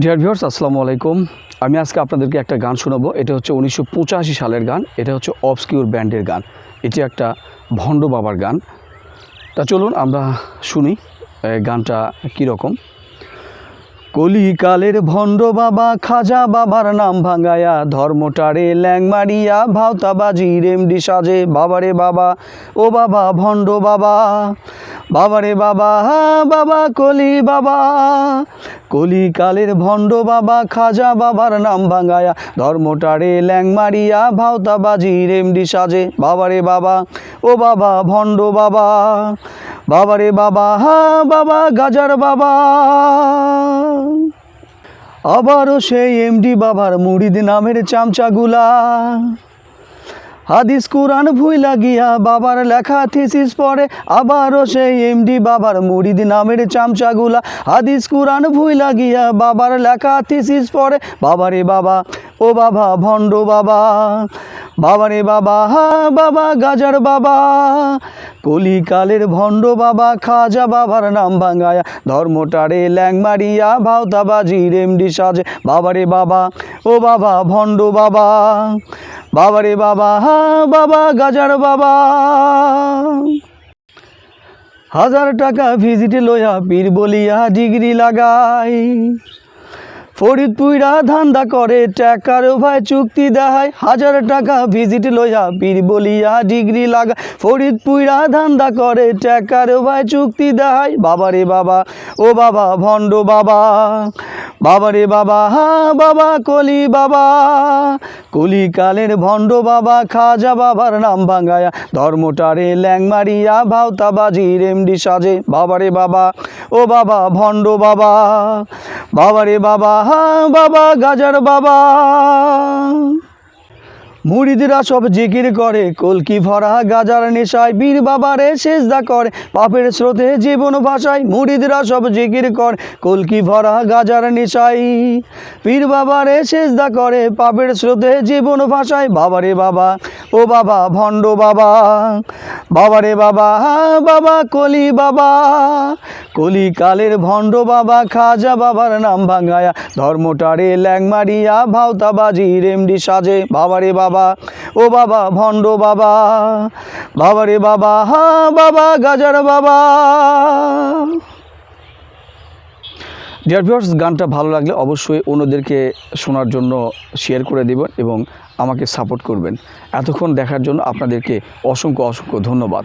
Dear viewers, আসসালামু আলাইকুম। আমি আজকে আপনাদেরকে একটা গান শোনাবো। এটা হচ্ছে 1985 সালের গান। এটা হচ্ছে অবস্কিউর ব্যান্ডের গান। এটি একটা ভণ্ড বাবার গান। তা চলুন আমরা শুনি গানটা কীরকম। কলিকালের ভণ্ড বাবা খাজা বাবার নাম ভাঙায়া, ধর্মটারে ল্যাং মারিয়া ভাওতাবাজি রেমডি সাজে। বাবারে বাবা, ও বাবা ভণ্ড বাবা, বাবারে বাবা, বাবা কলি বাবা। কলিকালের ভণ্ড বাবা খাজা বাবার নাম ভাঙায়া, ধর্মটারে ল্যাং মারিয়া ভাওতাবাজি রেমডি সাজে। বাবারে বাবা, ও বাবা ভণ্ড বাবা, বাবারে বাবা, বাবা গাজার বাবা। আবারও সেই এমডি বাবার মুরিদ নামের চামচাগুলা, হাদিস কুরআন ভুইলা গিয়া বাবার লেখা থিসিস পড়ে। আবারও সেই এমডি বাবার মুরিদ নামের চামচাগুলা, হাদিস কুরআন ভুইলা গিয়া বাবার লেখা থিসিস পড়ে। বাবারে বাবা, ও বাবা ভণ্ড বাবা, বাবারে বাবা, বাবা গাজার বাবা। কলিকালের ভণ্ড বাবা খাজা বাবার নাম ভাঙায়া, ধর্মটারে ল্যাং মারিয়া ভাওতাবাজি রেমডি সাজে। বাবারে বাবা, ও বাবা ভণ্ড বাবা, বাবারে বাবা, বাবা গাজার বাবা। হাজার টাকা ভিজিট লইয়া পীর বলিয়া ডিগ্রি লাগাই, ফরিদপুরা ধান্দা করে টাকার ভাই চুক্তি দেখায়। হাজার টাকা ভিজিট লইয়া পীর বলিয়া ডিগ্রি লাগা, ফরিদপুরা ধান্দা করে টাকার ভাই চুক্তি দেখায়। বাবারে বাবা, ও বাবা ভণ্ড বাবা, বাবারে বাবা, বাবা কলি বাবা। কলিকালের ভণ্ড বাবা খাজা বাবার নাম ভাঙায়া, ধর্মটারে ল্যাং মারিয়া ভাওতাবাজি রেমডি সাজে। বাবারে বাবা, ও বাবা ভণ্ড বাবা, বাবারে বাবা, বাবা গাজার বাবা। মুরিদরা সব জিকির করে কলকি ভরা গাজার নেশায়, বীর বাবারে সেজদা করে পাপের স্রোতে জীবন ভাষায়। মুরিদরা সব জিকির করে কলকি ভরা গাজার নেশায়, পীর বাবারে সেজদা করে পাপের স্রোতে জীবন ভাষায়। বাবারে বাবা, ও বাবা ভণ্ড বাবা, বাবারে বাবা, বাবা কলি বাবা। কলিকালের ভণ্ড বাবা খাজা বাবার নাম ভাঙায়া, ধর্মটারে ল্যাং মারিয়া ভাওতাবাজি রেমডি সাজে। বাবারে বাবা, ও বাবা ভণ্ড বাবা, বাবারে বাবা, বাবা গাজার বাবা। ডিয়ার ভিউয়ার্স, গানটা ভালো লাগলে অবশ্যই অন্যদেরকে শোনার জন্য শেয়ার করে দেবেন এবং আমাকে সাপোর্ট করবেন। এতক্ষণ দেখার জন্য আপনাদেরকে অসংখ্য অসংখ্য ধন্যবাদ।